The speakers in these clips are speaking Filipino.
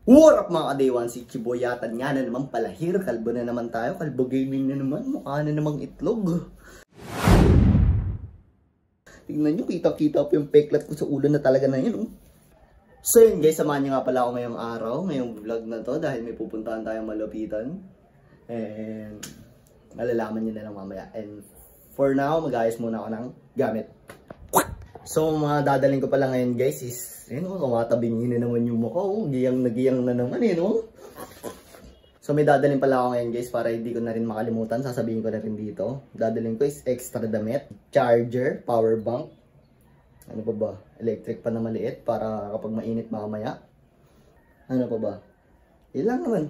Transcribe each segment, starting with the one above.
What up mga ka-day 1, si Chiboyatan nga na naman palahir, kalbo na naman tayo, kalbo gaming na naman, mukha na namang itlog. Tignan nyo, kita-kita po yung peklat ko sa ulo na talaga na yun. So yun guys, samahan nyo nga pala ako ngayong araw, ngayong vlog na to dahil may pupuntahan tayong malupitan. And malalaman nyo na lang mamaya. And for now, mag-ayos muna ako ng gamit. So mga dadaling ko pala ngayon guys is, kumatabingin na naman yung mukha, giyang na naman no? So may dadaling pala ako ngayon guys para hindi ko na rin makalimutan, sasabihin ko na rin dito. Dadaling ko is extra damit, charger, power bank, ano pa ba, electric pa na maliit para kapag mainit mamaya. Ano pa ba, ilan naman,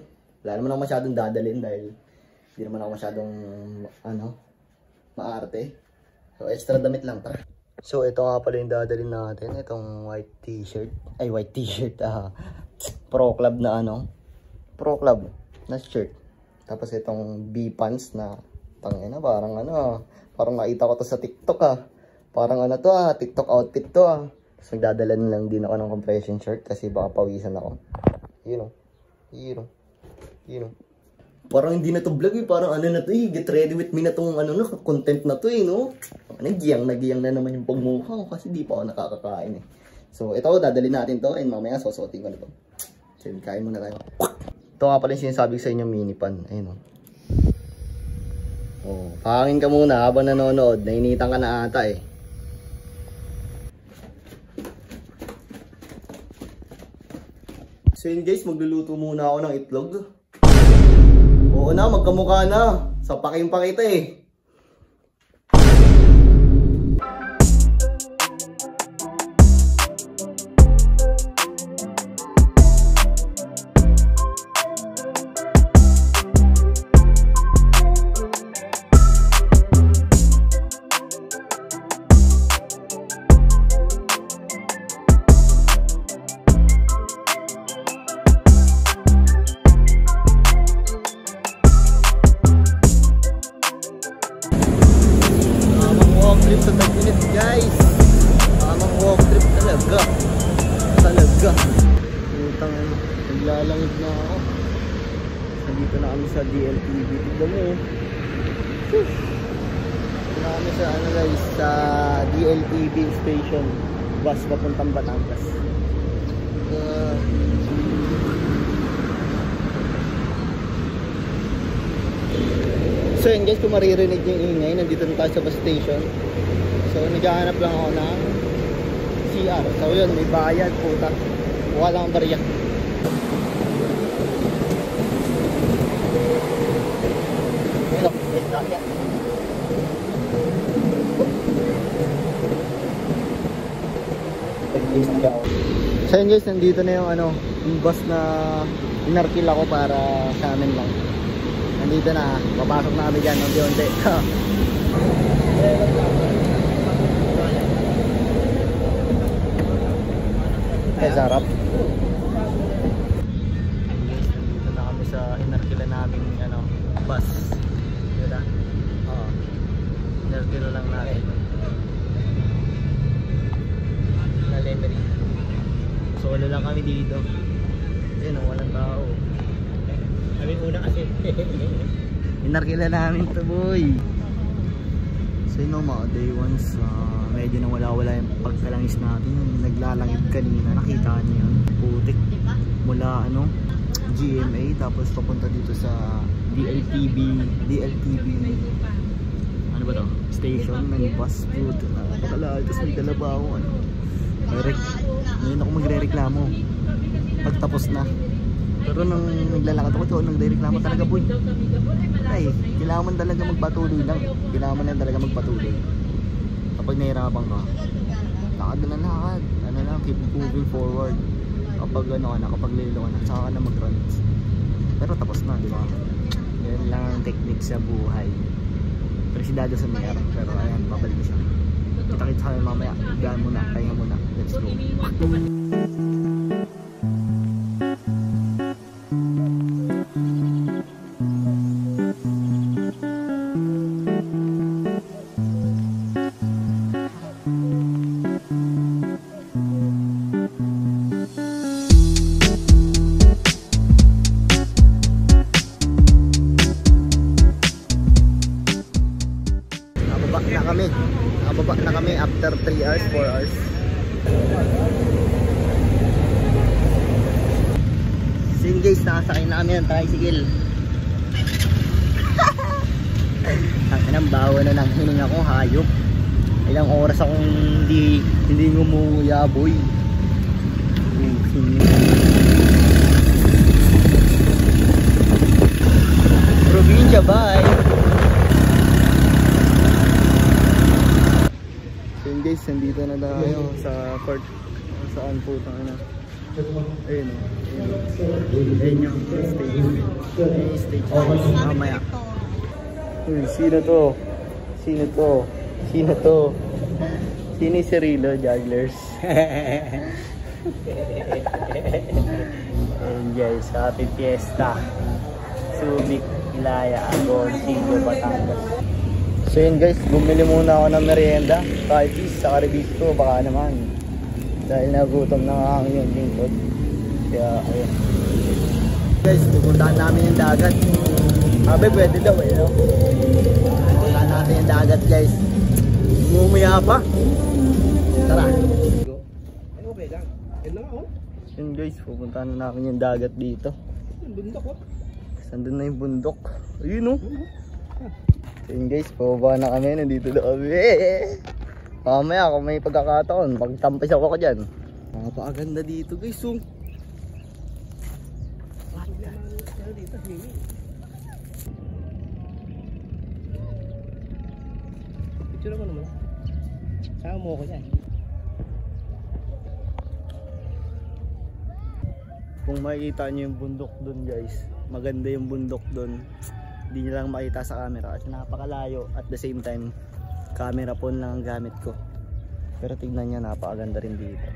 wala naman ako masyadong dadalhin dahil hindi naman ako masyadong maarte. So extra damit lang, tara. So, ito nga pala yung dadalhin natin. Itong white t-shirt. Ay, white t-shirt. Pro Club na Pro Club na shirt. Tapos itong B-pants na tangina. Parang nakita ko to sa TikTok Parang TikTok outfit to Tapos nagdadalan lang din ako ng compression shirt kasi baka pawisan ako. You know. Parang hindi na to vlog parang na to get ready with me na tong content na to no? Nagiyang na naman yung pagmukha ko kasi di pa ako nakakakain So ito dadalhin natin to and mamaya susuotin ko na to. So kain muna tayo. Ito nga pala yung sinasabi ko sa inyo mini pan. Ayun pahangin ka muna habang nanonood. Nainitan ka na ata So yun guys, magluluto muna ako ng itlog. Oo na, magkamukha na. Sapakin pa kita trip sa Tag-Init guys. Tamang walk trip talaga. Utang naglalangit na ako. Nandito na kami sa DLTV. Tignan mo Dito na kami sa guys, sa DLTV station. Bus papuntang Batangas. So yun guys, kung maririnig yung ingay, nandito na tayo sa bus station. So naghahanap lang ako ng CR. So yun, may bayad, puta. Wala akong bariya. So yun guys, nandito na yung yung bus na inarkil ako para sa amin lang. Nandito na, papasok na kami dyan unti-unti. Ay, sarap. Nandito na kami sa inarkila namin bus. Diba? Inarkila lang natin. Na Lemery. Solo lang kami dito. Ayun, walang tao. Kami muna kasi. Inarkila namin to boy. So yun mga day ones, medyo nawala-wala yung pagkalangis natin. Naglalangit kanina, nakita niyo yun. Putik. Mula GMA tapos papunta dito sa DLTV ano ba to? Station, may bus food. Napakalaal, tapos may dala pa ako ngayon ako magre-reklamo pagtapos na. Pero nung naglalakad ako doon, nagre-reklamo talaga boy. Ay, kailangan man talaga magpatuloy lang. Kailangan man talaga magpatuloy. Kapag nahirapan ka, lakad na lakad. Keep moving forward. Kapag kapag lilo ka na, saka ka na mag-run. Pero tapos na, di ba? Yan lang ang technique sa buhay. Presidado sa mayar. Pero ayan, babalik na siya. Kita-kita kami mamaya. Gaan muna, pahinga muna. Let's go. Bababa na kami after 3 hours, 4 hours. So yun guys, nakasakay na kami ng tricycle. Ang bawa na ng hininga ko, hayop. Ilang oras akong hindi ngumuya, boy. Probinsya, bye. So yun guys, nandito na tayo sa port. Saan po tayo na? Ayun o. Ayun yung stage. Mamaya. Uy, sino to? Sino to? Sino to? Sino si Rilo Jugglers? Ayun guys, happy fiesta. Subic, Ilaya, Agoncillo, Batangas. So yun guys, bumili muna ako ng merienda. Kahit sa Caribisco, baka naman. Dahil nagutom na nga ang iyong lingkod. Kaya ayun. Guys, pupuntahan namin yung dagat. Sabi pwede daw eh, no? Pupuntahan natin yung dagat guys. Umumuya pa. Tara. Yun guys, pupuntahan na namin yung dagat dito. Sandun na yung bundok. Ayun o. Yun guys, pababa na kami. Nandito na kami. Mamaya kung may pagkakataon, pagtampis ako dyan. Napakaganda dito guys. Picture mo naman. Sama mo ako yan. Kung makikita nyo yung bundok dun guys, maganda yung bundok dun. Hindi nyo lang makita sa camera kasi napakalayo. At the same time, camera phone lang ang gamit ko. Pero tignan nyo, napakaganda rin dito.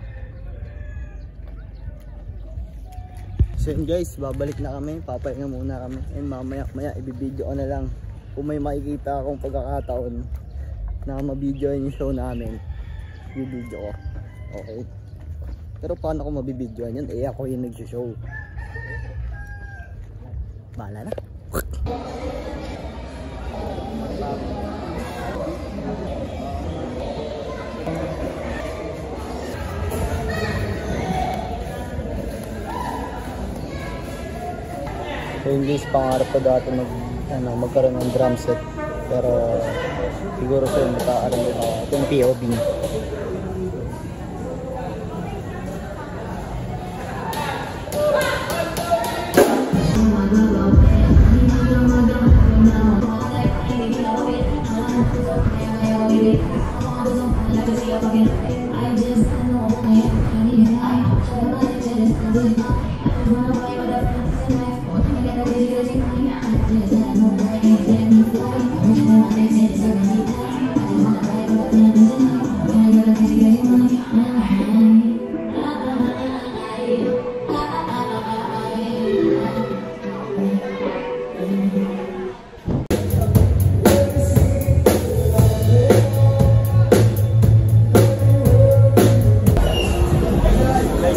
So yun guys, babalik na kami. Papahinga muna kami. And mamaya ibibideo ko na lang. Kung may makikita akong pagkakataon na mabidyoan yung show namin, ibibideo ko. Okay. Pero paano ko mabibidyoan yun? Eh ako yung nag-show. Bahala na. So yung guys, pangarap ko dati magkaroon ng drum set. Pero siguro soon magkakaroon din ako itong POV.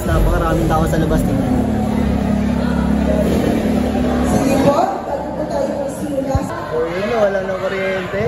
Napakaraming tao sa labas nila. So yun na, wala nang kuryente.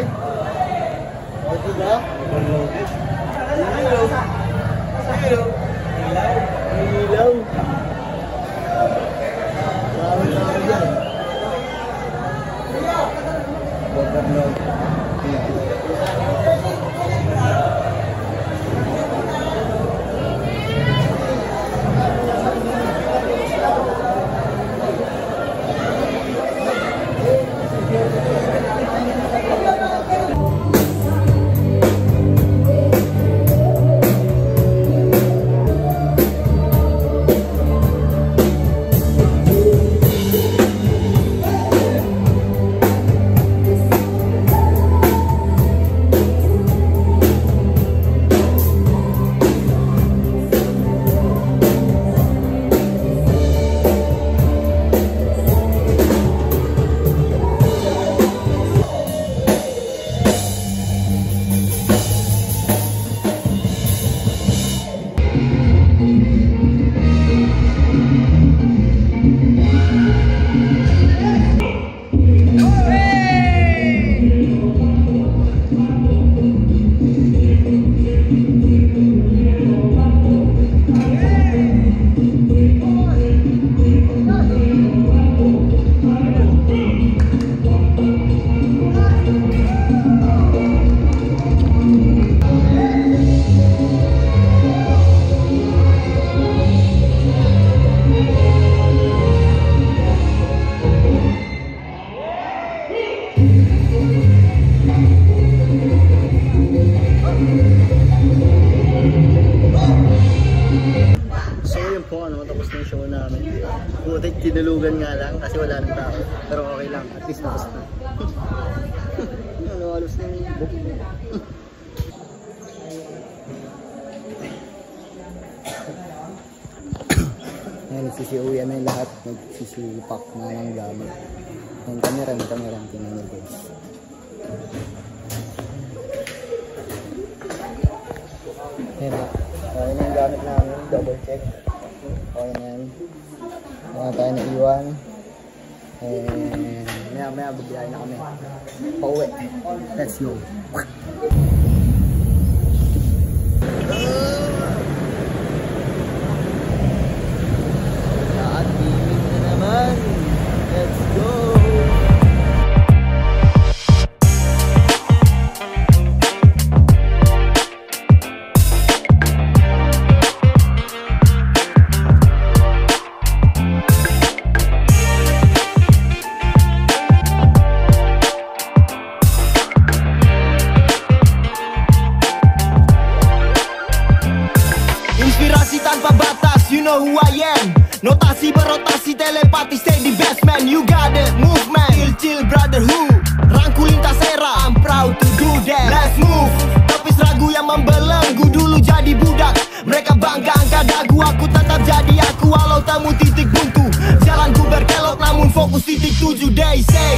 Putik, tinulugan nga lang kasi wala nang tao. Pero okay lang, at least tapos na. Ano, halos na yung book. Ngayon, nagsisiuwi na yung lahat. Nagsisipak na ng gamit. Yung camera, tingnan nyo guys. Ayan na. Okay na yung gamit namin. Double check. Okay na yan. Wala tayo na iwan. Maya babiyahin na kami. Pauwi. Let's go. Lahat gaming na naman. Let's go. Inspirasi tanpa batas, you know who I am. Notasi berotasi, telepati, stay the best man. You got it, movement, chill brotherhood. Rangkul lintas era, I'm proud to do that. Let's move, tepis ragu yang membelenggu. Dulu jadi budak, mereka bangga angkat dagu. Aku tetap jadi aku walau temu titik buntu. Jalanku berkelok namun fokus titik tuju. They say